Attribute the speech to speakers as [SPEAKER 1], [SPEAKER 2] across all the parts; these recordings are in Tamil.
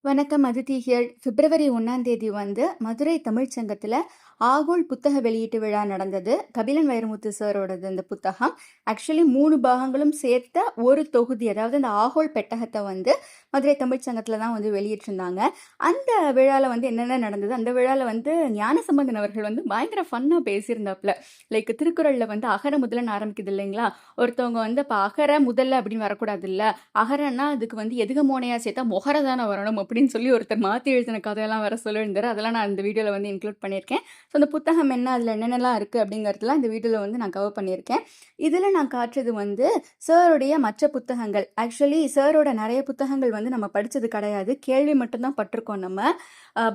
[SPEAKER 1] வணக்கம் அதித்தி ஹியர். பிப்ரவரி 1ஆம் தேதி மதுரை தமிழ்ச் சங்கத்தில் ஆகோல் புத்தக வெளியீட்டு விழா நடந்தது. கபிலன் வைரமுத்து சாரோடது இந்த புத்தகம். ஆக்சுவலி 3 பாகங்களும் சேர்த்த ஒரு தொகுதி, அதாவது அந்த ஆகோல் பெட்டகத்தை மதுரை தமிழ்ச் சங்கத்தில் தான் வெளியிட்டிருந்தாங்க. அந்த விழாவில் என்னென்ன நடந்தது, அந்த விழாவில் ஞானசம்பந்தன் அவர்கள் பயங்கர ஃபன்னாக பேசியிருந்தாப்புல. லைக் திருக்குறளில் அகர முதலன்னு ஆரம்பிக்குது இல்லைங்களா, ஒருத்தவங்க இப்போ அகர முதல்ல அப்படின்னு வரக்கூடாது இல்லை, அகரன்னா அதுக்கு எதுக மோனையா சேர்த்தா மொகர தானே வரணும் அப்படின்னு சொல்லி ஒருத்தர் மாற்றி எழுதின கதையெல்லாம் வர சொல்லியிருந்தாரு. அதெல்லாம் நான் இந்த வீடியோவில் இன்க்ளூட் பண்ணியிருக்கேன். ஸோ அந்த புத்தகம் என்ன, அதில் என்னென்னலாம் இருக்குது அப்படிங்கிறதுலாம் இந்த வீடியோவில் நான் கவர் பண்ணியிருக்கேன். இதில் நான் காட்டுறது சாருடைய மற்ற புத்தகங்கள். ஆக்சுவலி சாரோட நிறைய புத்தகங்கள் நம்ம படித்தது கிடையாது, கேள்வி மட்டும்தான் பட்டிருக்கோம் நம்ம.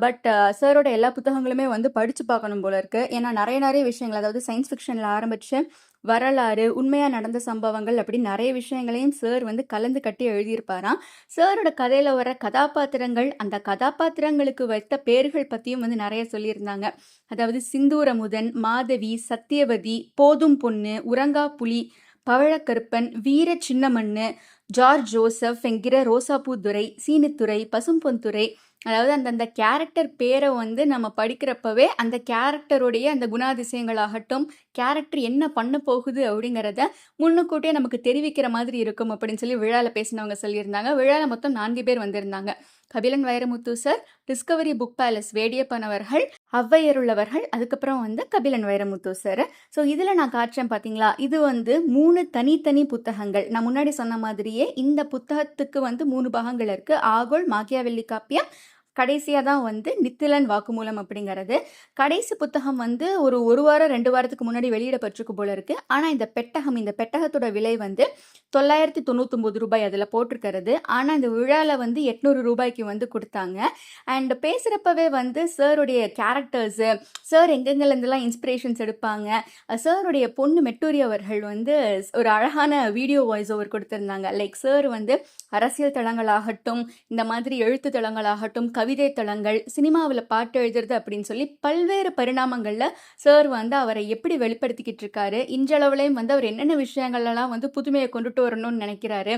[SPEAKER 1] பட் சாரோட எல்லா புத்தகங்களுமே படித்து பார்க்கணும் போல இருக்குது. ஏன்னா நிறைய விஷயங்கள், அதாவது சயின்ஸ் ஃபிக்ஷனில் ஆரம்பித்து வரலாறு, உண்மையாக நடந்த சம்பவங்கள், அப்படி நிறைய விஷயங்களையும் சார் கலந்து கட்டி எழுதியிருப்பாராம். சாரோட கதையில் வர கதாபாத்திரங்கள், அந்த கதாபாத்திரங்களுக்கு வைத்த பேர்கள் பற்றியும் நிறைய சொல்லியிருந்தாங்க. அதாவது சிந்தூரமுதன், மாதவி, சத்தியவதி, போதும் பொண்ணு, உறங்கா புலி, பவழக்கருப்பன், வீர சின்னமண்ணு, ஜார்ஜ் ஜோசப் என்கிற ரோசாப்பூ துரை, சீனித்துறை, பசும்பொன்துறை, அதாவது அந்தந்த கேரக்டர் பேரை நம்ம படிக்கிறப்பவே அந்த கேரக்டருடைய அந்த குணாதிசயங்களாகட்டும், கேரக்டர் என்ன பண்ண போகுது அப்படிங்கிறத முன்னுக்கூட்டியே நமக்கு தெரிவிக்கிற மாதிரி இருக்கும் அப்படின்னு சொல்லி விழாவில் பேசினவங்க சொல்லியிருந்தாங்க. விழாவில் மொத்தம் 4 பேர் வந்திருந்தாங்க. Kabilan Vairamuthu sir, discovery book palace Vediyappan அவர்கள், ஔவையருள்ளவர்கள், அதுக்கப்புறம் கபிலன் வைரமுத்து சார். ஸோ இதில் நான் காட்டுறேன் பார்த்தீங்களா, இது 3 தனித்தனி புத்தகங்கள். நான் முன்னாடி சொன்ன மாதிரியே இந்த புத்தகத்துக்கு 3 பாகங்கள் இருக்குது. ஆகோல், மாக்கியாவெல்லி காப்பியம், கடைசியாக தான் நித்திலன் வாக்குமூலம் அப்படிங்கிறது. கடைசி புத்தகம் ஒரு வாரம் 2 வாரத்துக்கு முன்னாடி வெளியிடப்பட்டிருக்கு போல இருக்கு. ஆனால் இந்த பெட்டகத்தோட விலை 999 ரூபாய் அதில் போட்டிருக்கிறது. ஆனால் இந்த விழாவில் 800 ரூபாய்க்கு கொடுத்தாங்க. அண்ட் பேசுகிறப்பவே சாருடைய கேரக்டர்ஸு, சார் எங்கெங்கேருந்துலாம் இன்ஸ்பிரேஷன்ஸ் எடுப்பாங்க, சாருடைய பொண்ணு மெட்டூரி அவர்கள் ஒரு அழகான வீடியோ வாய்ஸ் ஓவர் கொடுத்துருந்தாங்க. லைக் சார் அரசியல் தளங்களாகட்டும், இந்த மாதிரி எழுத்து தளங்களாகட்டும், கவிதை தளங்கள், சினிமாவில் பாட்டு எழுதுறது அப்படின்னு சொல்லி பல்வேறு பரிணாமங்களில் சார் அவரை எப்படி வெளிப்படுத்திக்கிட்டு இருக்காரு, இன்றளவுலையும் அவர் என்னென்ன விஷயங்கள்லாம் புதுமையை கொண்டுட்டு வரணும்னு நினைக்கிறாரு.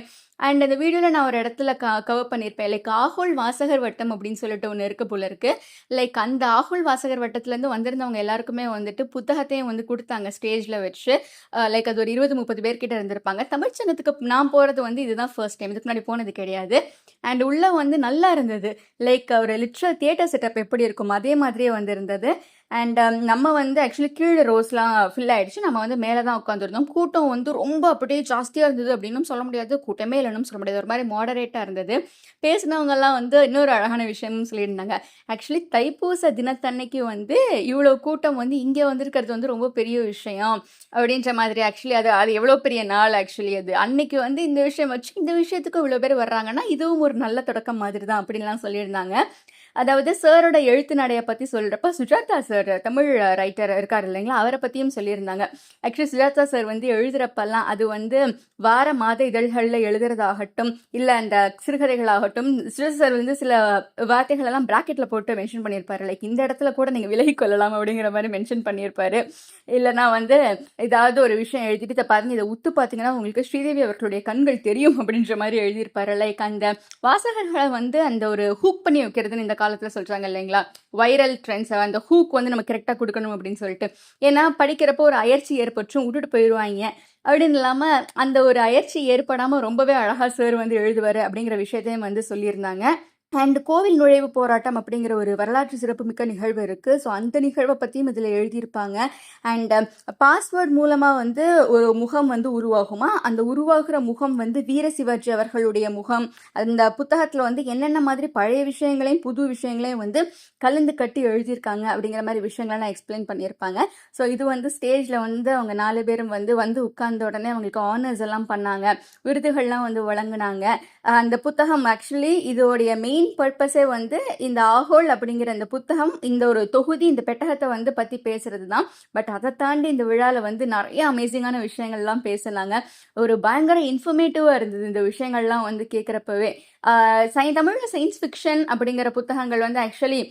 [SPEAKER 1] அண்ட் அந்த வீடியோவில் நான் ஒரு இடத்துல கவர் பண்ணியிருப்பேன். லைக் ஆகோல் வாசகர் வட்டம் அப்படின்னு சொல்லிட்டு ஒன்று இருக்க போல இருக்கு. லைக் அந்த ஆகோல் வாசகர் வட்டத்துலேருந்து வந்திருந்தவங்க எல்லாருக்குமே புத்தகத்தையும் கொடுத்தாங்க ஸ்டேஜில் வச்சு. லைக் அது ஒரு 20-30 பேர்கிட்ட இருந்திருப்பாங்க. தமிழ்ச்சங்கத்துக்கு நான் போகிறது இதுதான் ஃபர்ஸ்ட் டைம், இதுக்கு முன்னாடி போனது கிடையாது. அண்ட் உள்ள நல்லா இருந்தது. லைக் ஒரு லிட்ரல் தியேட்டர் செட்டப் எப்படி இருக்கும் அதே மாதிரியே இருந்தது. அண்ட் நம்ம ஆக்சுவலி கீழே ரோஸ்லாம் ஃபில் ஆகிடுச்சு, நம்ம மேலே தான் உட்காந்துருந்தோம். கூட்டம் ரொம்ப அப்படியே ஜாஸ்தியாக இருந்தது அப்படின்னும் சொல்ல முடியாது, கூட்டமே இல்லைன்னு சொல்ல முடியாது, ஒரு மாதிரி மாடரேட்டாக இருந்தது. பேசினவங்கெல்லாம் இன்னொரு அழகான விஷயம்னு சொல்லியிருந்தாங்க. ஆக்சுவலி தைப்பூச தினத்தன்னைக்கு இவ்வளோ கூட்டம் இங்கே வந்திருக்கிறது ரொம்ப பெரிய விஷயம் அப்படின்ற மாதிரி. ஆக்சுவலி அது எவ்வளோ பெரிய நாள். ஆக்சுவலி அது அன்னைக்கு இந்த விஷயம் வச்சு இந்த விஷயத்துக்கு இவ்வளோ பேர் வர்றாங்கன்னா இதுவும் ஒரு நல்ல தொடக்கம் மாதிரி தான் அப்படின்லாம் சொல்லியிருந்தாங்க. அதாவது சாரோட எழுத்து நடையை பற்றி சொல்கிறப்ப சுஜாதா சார், தமிழ் ரைட்டர் இருக்கார் இல்லைங்களா, அவரை பற்றியும் சொல்லியிருந்தாங்க. ஆக்சுவலி சுஜாதா சார் எழுதுகிறப்பெல்லாம் அது வார மாத இதழ்களில் எழுதுறதாகட்டும், இல்லை அந்த சிறுகதைகளாகட்டும், சுஜாதா சார் சில வார்த்தைகளெல்லாம் ப்ராக்கெட்டில் போட்டு மென்ஷன் பண்ணியிருப்பாரு. லைக் இந்த இடத்துல கூட நீங்கள் விலகி கொள்ளலாம் அப்படிங்கிற மாதிரி மென்ஷன் பண்ணியிருப்பாரு. இல்லைனா ஏதாவது ஒரு விஷயம் எழுதிட்டு இதை பாருங்க, இதை உத்து பார்த்தீங்கன்னா உங்களுக்கு ஸ்ரீதேவி அவர்களுடைய கண்கள் தெரியும் அப்படின்ற மாதிரி எழுதியிருப்பாரு. லைக் அந்த வாசகர்களை அந்த ஒரு ஹூக் பண்ணி வைக்கிறதுன்னு இந்த காலத்தில் சொல்கிறாங்க இல்லைங்களா, வைரல் ட்ரெண்ட்ஸ், அந்த ஹூக் நம்ம கரெக்டாக கொடுக்கணும் அப்படின்னு சொல்லிட்டு. ஏன்னா படிக்கிறப்போ ஒரு அயற்சி ஏற்பட்டும் விட்டுட்டு போயிடுவாங்க. அப்படின்னு இல்லாமல் அந்த ஒரு அயற்சி ஏற்படாமல் ரொம்பவே அழகாக சார் எழுதுவார் அப்படிங்கிற விஷயத்தையும் சொல்லியிருந்தாங்க. அண்ட் கோவில் நுழைவு போராட்டம் அப்படிங்கிற ஒரு வரலாற்று சிறப்புமிக்க நிகழ்வு இருக்குது. ஸோ அந்த நிகழ்வை பற்றியும் இதில் எழுதியிருப்பாங்க. அண்ட் பாஸ்வேர்ட் மூலமாக ஒரு முகம் உருவாகுமா, அந்த உருவாகிற முகம் வீர சிவாஜி அவர்களுடைய முகம். அந்த புத்தகத்தில் என்னென்ன மாதிரி பழைய விஷயங்களையும் புது விஷயங்களையும் கலந்து கட்டி எழுதியிருக்காங்க அப்படிங்கிற மாதிரி விஷயங்கள்லாம் எக்ஸ்பிளைன் பண்ணியிருப்பாங்க. ஸோ இது ஸ்டேஜில் அவங்க 4 பேரும் உட்கார்ந்த உடனே அவங்களுக்கு ஆனர்ஸ் எல்லாம் பண்ணாங்க, விருதுகள்லாம் வழங்கினாங்க. அந்த புத்தகம் ஆக்சுவலி இதோடைய மெயின் பர்பஸே இந்த ஆகோல் அப்படிங்கிற இந்த புத்தகம், இந்த ஒரு தொகுதி, இந்த பெட்டகத்தை பற்றி பேசுறது தான். பட் அதை தாண்டி இந்த விழாவில் நிறைய அமேசிங்கான விஷயங்கள்லாம் பேசினாங்க. ஒரு பயங்கர இன்ஃபர்மேட்டிவாக இருந்தது இந்த விஷயங்கள்லாம் கேட்குறப்பவே. தமிழில் சயின்ஸ் ஃபிக்ஷன் அப்படிங்கிற புத்தகங்கள் ஆக்சுவலி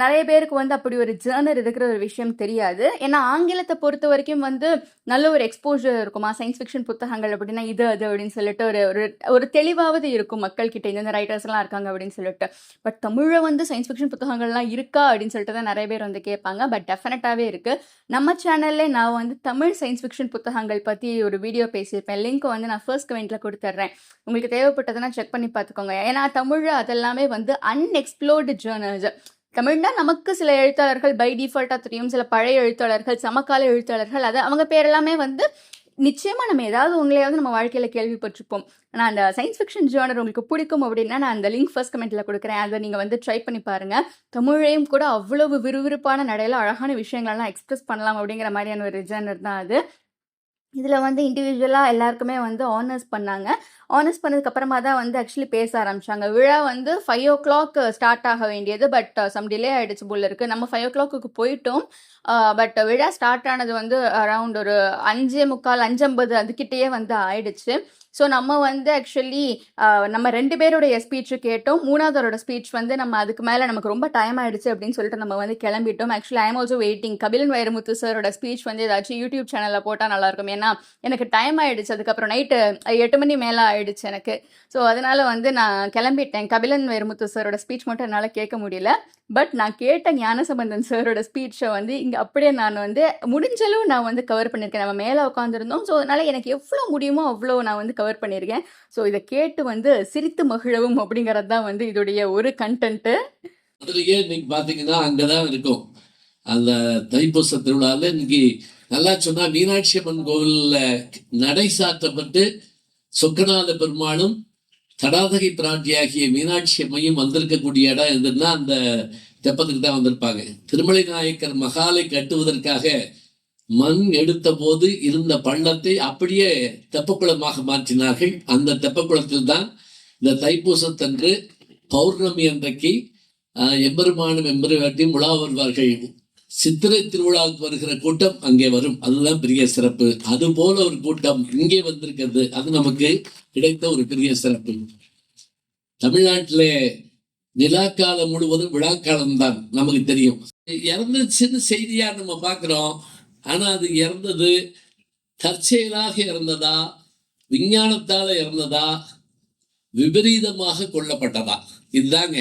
[SPEAKER 1] நெறைய பேருக்கு வந்து அப்படி ஒரு ஜர்னர் இருக்கிற ஒரு விஷயம் தெரியாது. ஏன்னா ஆங்கிலத்த பொறுத்தவரைக்கும் வந்து நல்ல ஒரு எக்ஸ்போஷர் இருக்குமா, சயன்ஸ் ஃபிக்ஷன் புத்தகங்கள் அப்படின்னா இது, அது அப்படின்னு சொல்லிட்டு ஒரு ஒரு ஒரு தெளிவாவது இருக்கும் மக்கள் கிட்ட. இந்தந்த ரைட்டர்ஸ்லாம் இருக்காங்க அப்படின்னு சொல்லிட்டு. பட் தமிழ்ல வந்து சயன்ஸ் ஃபிக்ஷன் புத்தகங்கள்லாம் இருக்கா அப்படின்னு சொல்லிட்டு தான் நெறைய பேர் வந்து கேட்பாங்க. பட் டெஃபினட்டாவே இருக்கு. நம்ம சேனல்ல நான் வந்து தமிழ் சயன்ஸ் ஃபிக்ஷன் புத்தகங்கள் பத்தி ஒரு வீடியோ பேசியிருப்பேன். லிங்க் வந்து நான் ஃபர்ஸ்ட் கமெண்ட்ல குடுத்துடுறேன். உங்களுக்கு தேவைப்பட்டதுன்னா செக் பண்ணி பார்த்துக்கோங்க. ஏன்னா தமிழ்ல அதெல்லாமே வந்து அன்எக்ஸ்ப்ளோர்டு ஜர்னல்ஸ். தமிழ்னா நமக்கு சில எழுத்தாளர்கள் பை டிஃபால்ட்டா தெரியும். சில பழைய எழுத்தாளர்கள், சமகால எழுத்தாளர்கள் அவங்க பேர் எல்லாமே வந்து நிச்சயமா நம்ம ஏதாவது உங்களையாவது நம்ம வாழ்க்கையில கேள்விப்பட்டிருப்போம். ஆனா அந்த சயன்ஸ் ஃபிக்ஷன் ஜர்னர் உங்களுக்கு பிடிக்கும் அப்படின்னா, நான் அந்த லிங்க் ஃபர்ஸ்ட் கமெண்ட்ல குடுக்குறேன். அத நீங்க வந்து ட்ரை பண்ணி பாருங்க. தமிழையும் கூட அவ்வளவு விறுவிறுப்பான நடையில அழகான விஷயங்கள்லாம் எக்ஸ்பிரஸ் பண்ணலாம் அப்படிங்கிற மாரியான ஒரு ஜர்னர் தான் அது. இதுல வந்து இண்டிவிஜுவலா எல்லாருக்குமே வந்து ஹானர்ஸ் பண்ணாங்க. ஹானர்ஸ் பண்ணதுக்கு அப்புறமா தான் வந்து ஆக்சுவலி பேச ஆரம்பிச்சாங்க. விழா வந்து 5:00 ஸ்டார்ட் ஆக வேண்டியது. பட் சம் டிலே ஆயிடுச்சு போல இருக்கு. நம்ம 5:00க்கு போயிட்டோம். பட் விழா ஸ்டார்ட் ஆனது வந்து அரவுண்ட் ஒரு 5:45, 5:50 அதுகிட்டயே வந்து ஆயிடுச்சு. ஸோ நம்ம வந்து ஆக்சுவலி நம்ம 2 பேருடைய ஸ்பீச் கேட்டோம். 3வதோட ஸ்பீச் வந்து நம்ம அதுக்கு மேல நமக்கு ரொம்ப டைம் ஆயிடுச்சு அப்படின்னு சொல்லிட்டு நம்ம வந்து கிளம்பிட்டோம். Actually I am also waiting. Kabilan Vairamuthu சாரோட ஸ்பீச் வந்து ஏதாச்சும் யூடியூப் சேனல்ல போட்டா நல்லா இருக்கும். ஏன்னா எனக்கு டைம் ஆயிடுச்சு. அதுக்கப்புறம் நைட்டு 8 மணி மேல ஆயிடுச்சு எனக்கு. ஸோ அதனால வந்து நான் கிளம்பிட்டேன். கபிலன் வைரமுத்து சாரோட ஸ்பீச் மட்டும் என்னால கேட்க முடியல. பட் நான் கேட்ட ஞானசம்பந்தன் சாரோட ஸ்பீச்சை வந்து இங்க அப்படியே நான் வந்து முடிஞ்சளவு நான் வந்து கவர் பண்ணியிருக்கேன். நம்ம மேல உட்காந்துருந்தோம். ஸோ அதனால எனக்கு எவ்வளோ முடியுமோ அவ்வளோ நான் வந்து கவர் பண்ணியிருக்கேன். ஸோ இதை கேட்டு வந்து சிரித்து மகிழவும் அப்படிங்கிறது தான் வந்து இதோடைய ஒரு கண்டென்ட்டு.
[SPEAKER 2] அதுலயே இன்னைக்கு பாத்தீங்கன்னா அங்கதான் இருக்கும். அந்த தைப்பூச திருவிழால இன்னைக்கு நல்லா சொன்னா மீனாட்சி அம்மன் கோவில்ல நடை சாற்றப்பட்டு சொக்கநாத பெருமாளும் தடாதகை பிராட்டியாகிய மீனாட்சி அம்மையும் வந்திருக்கக்கூடிய இடம் எதுன்னா அந்த தெப்பத்துக்கு தான் வந்திருப்பாங்க. திருமலை நாயக்கர் மகாலை கட்டுவதற்காக மண் எடுத்த போது இருந்த பள்ளத்தை அப்படியே தெப்பக்குளமாக மாற்றினார்கள். அந்த தெப்பக்குளத்தில் தான் இந்த தைப்பூசத்தன்று பௌர்ணமி அன்றைக்கு எம்பெருமானும் எம்பெருமாட்டியும் உலா வருவார்கள். சித்திரை திருவிழாவுக்கு வருகிற கூட்டம் அங்கே வரும். அதுதான் பெரிய சிறப்பு. அது போல ஒரு கூட்டம் இங்கே வந்திருக்கிறது. அது நமக்கு கிடைத்த ஒரு பெரிய சிறப்பு. தமிழ்நாட்டிலே நிலாக்காலம் முழுவதும் விழாக்காலம் தான் நமக்கு தெரியும். இறந்துச்சுன்னு செய்தியா நம்ம பார்க்கிறோம். ஆனா அது இறந்தது தற்செயலாக இறந்ததா, விஞ்ஞானத்தால இறந்ததா, விபரீதமாக கொல்லப்பட்டதா, இதுதாங்க.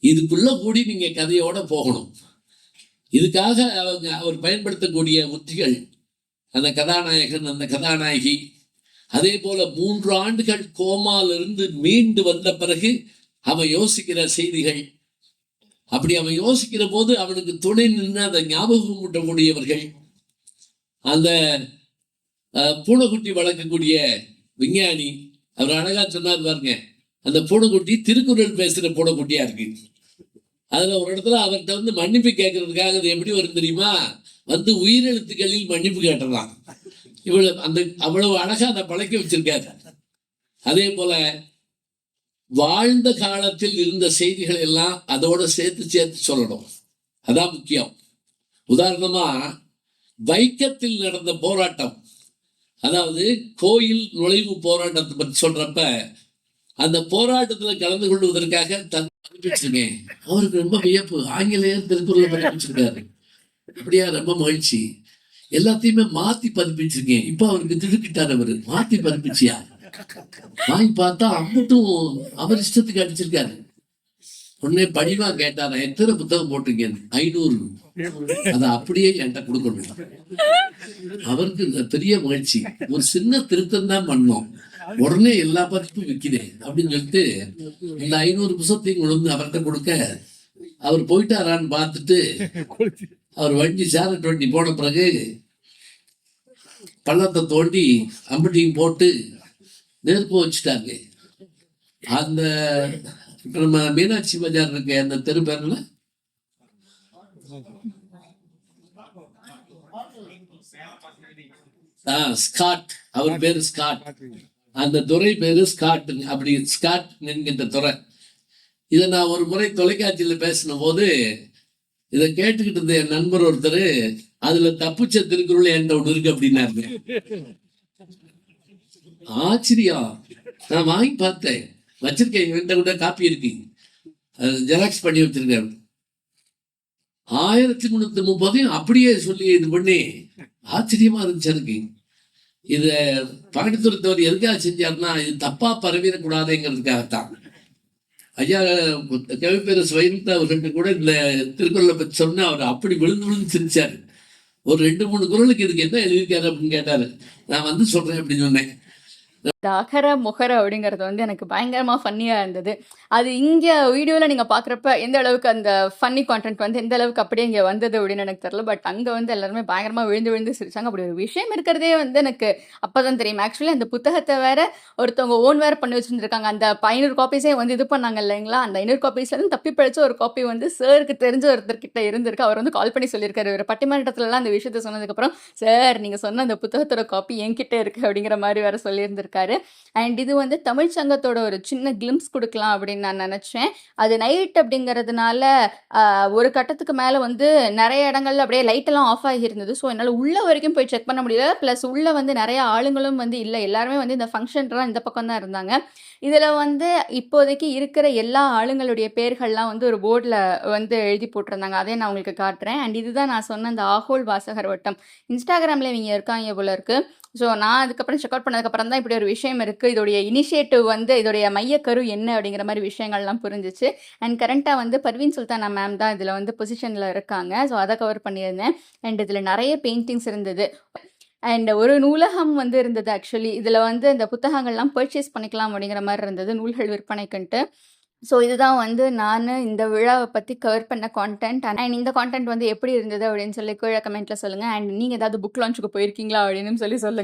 [SPEAKER 2] இதுக்குள்ள கூடி நீங்க கதையோட போகணும். இதுக்காக அவர் பயன்படுத்தக்கூடிய உத்திகள், அந்த கதாநாயகன், அந்த கதாநாயகி, அதே போல 3 ஆண்டுகள் கோமாலிருந்து மீண்டு வந்த பிறகு அவன் யோசிக்கிற செய்திகள், அப்படி அவன் யோசிக்கிற போது அவனுக்கு துணை நின்று அதை ஞாபகம் ஊட்டக்கூடியவர்கள், அந்த பூனைக்குட்டி வளர்க்கக்கூடிய விஞ்ஞானி, அவர் அழகா சொன்னார் பாருங்க. அந்த பூனைக்குட்டி திருக்குறள் பேசுற பூனைக்குட்டியா இருக்கு. அதுல ஒரு இடத்துல அவர்கிட்ட வந்து மன்னிப்பு கேட்கறதுக்காக அது எப்படி வரும் தெரியுமா? வந்து உயிரெழுத்துக்களில் மன்னிப்பு கேட்டுறான். அவ்வளவு அழகா அதை பழக்க வச்சிருக்காரு. அதே போல வாழ்ந்த காலத்தில் இருந்த செய்திகள் எல்லாம் அதோட சேர்த்து சொல்லணும். அதான் முக்கியம். உதாரணமா வைக்கத்தில் நடந்த போராட்டம், அதாவது கோயில் நுழைவு போராட்டத்தை பற்றி சொல்றப்ப அந்த போராட்டத்துல கலந்து கொள்வதற்காக பதிப்பிச்சிருக்கேன். அவருக்கு ரொம்ப வியப்பு. ஆங்கிலேயர் திருக்குறளை பதிப்பிச்சிருக்காரு. அப்படியா? ரொம்ப மகிழ்ச்சி. எல்லாத்தையுமே மாத்தி பதிப்பிச்சிருக்கேன். இப்ப அவருக்கு திடுக்கிட்டார். அவரு மாத்தி பதிப்பிச்சியா? வாங்கி பார்த்தா அம்மட்டும் அவர் இஷ்டத்துக்கு அடிச்சிருக்காரு. உடனே படிவா கேட்டாரா, எத்தனை புத்தகம் போட்டிருக்கேன்? 500. அதை அப்படியே என்கிட்ட கொடுக்கணும். அவருக்கு பெரிய மகிழ்ச்சி. ஒரு சின்ன திருத்தம் தான் பண்ணோம், உடனே எல்லா பதிப்பும் விற்கிறேன் அப்படின்னு சொல்லிட்டு இந்த 500 புத்தகத்தையும் கொண்டு அவர்கிட்ட கொடுக்க, அவர் போயிட்டாரான்னு பார்த்துட்டு அவர் வண்டி சேரட் வண்டி போன பிறகு பள்ளத்தை தோண்டி அம்பட்டியும் போட்டு நெருப்பு வச்சுட்டாங்க. அந்த நம்ம மீனாட்சி பஜார் இருக்க அந்த தெரு பேர்ல ஸ்காட், அவர் பேரு ஸ்காட், அந்த துறை பேரு ஸ்காட். அப்படி ஸ்காட் என்கின்ற துறை. இதை நான் ஒரு முறை தொலைக்காட்சியில பேசின போது இதை கேட்டுக்கிட்டு இருந்த என் நண்பர் ஒருத்தர், அதுல தப்புச்ச திருக்குறள் என்கிட்ட ஒண்ணு இருக்கு அப்படின்னாரு. ஆச்சரியம். நான் வாங்கி பார்த்தேன், வச்சிருக்கேன். என்கிட்ட கூட காப்பி இருக்கு, ஜெராக்ஸ் பண்ணி வச்சிருக்கேன். 1330 அப்படியே சொல்லி இது பண்ணி ஆச்சரியமா இருந்துச்சு எனக்கு. இத பாண்டித்துறைத்தவர் எதுக்காக செஞ்சாருன்னா, இது தப்பா பரவிடக்கூடாதுங்கிறதுக்காகத்தான். ஐயா கவிப்பேரரசு வைரமுத்து அவர்கிட்ட கூட இந்த திருக்குறளை பத்தி சொன்னா அவர் அப்படி விழுந்து விழுந்து சிரிச்சாரு. ஒரு 2-3 குறளுக்கு இதுக்கு என்ன எழுதியிருக்காரு அப்படின்னு கேட்டாரு. நான் வந்து சொல்றேன் அப்படின்னு சொன்னேன்.
[SPEAKER 1] இந்த அகர முகர அப்படிங்கிறது வந்து எனக்கு பயங்கரமா ஃபன்னியா இருந்தது. அது இங்க வீடியோல நீங்க பார்க்குறப்ப எந்த அளவுக்கு அந்த ஃபன்னி கான்டென்ட் வந்து எந்த அளவுக்கு அப்படியே இங்க வந்தது அப்படின்னு எனக்கு தெரியல. பட் அங்க வந்து எல்லாருமே பயங்கரமா விழுந்து விழுந்து சிரிச்சாங்க. அப்படி ஒரு விஷயம் இருக்கிறதே வந்து எனக்கு அப்பதான் தெரியும். ஆக்சுவலி அந்த புத்தகத்த வேற ஒருத்தவங்க ஓன் வேற பண்ணி வச்சிருந்திருக்காங்க. அந்த 500 காப்பீஸே வந்து இது பண்ணாங்க இல்லைங்களா? அந்த 500 காப்பீஸ்ல இருந்து தப்பி பிழைச்ச ஒரு காப்பி வந்து சாருக்கு தெரிஞ்ச ஒருத்தர்கிட்ட இருந்திருக்கு. அவர் வந்து கால் பண்ணி சொல்லியிருக்காரு. ஒரு பட்டிமன்றத்துலலாம் அந்த விஷயத்த சொன்னதுக்கப்புறம், "சார் நீங்க சொன்ன அந்த புத்தகத்தோட காப்பி என்கிட்ட இருக்கு" அப்படிங்கிற மாரி வேற சொல்லியிருந்திருக்காரு. அண்ட் இது வந்து தமிழ் சங்கத்தோட ஒரு சின்ன கிளிம்ஸ் குடுக்கலாம் அப்படின்னு நான் நெனச்சேன். அது நைட் அப்படிங்கிறதுனால, ஒரு கட்டத்துக்கு மேல வந்து நெறைய இடங்கள்ல அப்படியே லைட் எல்லாம் ஆஃப் ஆகியிருந்தது. ஸோ, என்னால உள்ள வரைக்கும் போய் செக் பண்ண முடியல. பிளஸ் உள்ள வந்து நெறைய ஆளுங்களும் வந்து இல்ல. எல்லாருமே வந்து இந்த ஃபங்ஷன்லாம் இந்த பக்கம் தான் இருந்தாங்க. இதுல வந்து இப்போதைக்கு இருக்கிற எல்லா ஆளுங்களுடைய பேர்கள்லாம் வந்து ஒரு போர்ட்ல வந்து எழுதி போட்டிருந்தாங்க. அதையும் நான் உங்களுக்கு காட்டுறேன். அண்ட் இதுதான் நான் சொன்ன அந்த ஆகோல் வாசகர் வட்டம். இன்ஸ்டாகிராம்ல இவங்க இருக்காங்க போல இருக்கு. ஸோ, நான் அதுக்கப்புறம் செக் அவுட் பண்ணதுக்கப்புறம் தான் இப்படி ஒரு விஷயம் இருக்கு. இதோடைய இனிஷியேட்டிவ் வந்து இதோடைய மையக்கரு என்ன அப்படிங்கிற மாரி விஷயங்கள்லாம் புரிஞ்சுச்சு. அண்ட் கரண்ட்டா வந்து பர்வீன் சுல்தானா மேம் தான் இதுல வந்து பொசிஷன்ல இருக்காங்க. ஸோ, அத கவர் பண்ணியிருந்தேன். அண்ட் இதுல நெறைய பெயிண்டிங்ஸ் இருந்தது. அண்ட் ஒரு நூலகம் வந்து இருந்தது ஆக்சுவலி. இதுல வந்து இந்த புத்தகங்கள்லாம் பர்ச்சேஸ் பண்ணிக்கலாம் அப்படிங்கிற மாரி இருந்தது, நூல்கள் விற்பனைக்குன்ட்டு. ஸோ, இதுதான் வந்து நானு இந்த விழாவ பத்தி கவர் பண்ண கான்டென்ட். அண்ட் இந்த கான்டென்ட் வந்து எப்படி இருந்தது அப்படின்னு சொல்லி கீழ கமெண்ட்ல சொல்லுங்க. அண்ட் நீங்க ஏதாவது புக் லான்ச்சுக்கு போயிருக்கீங்களா அப்படின்னு சொல்லி சொல்லுங்க.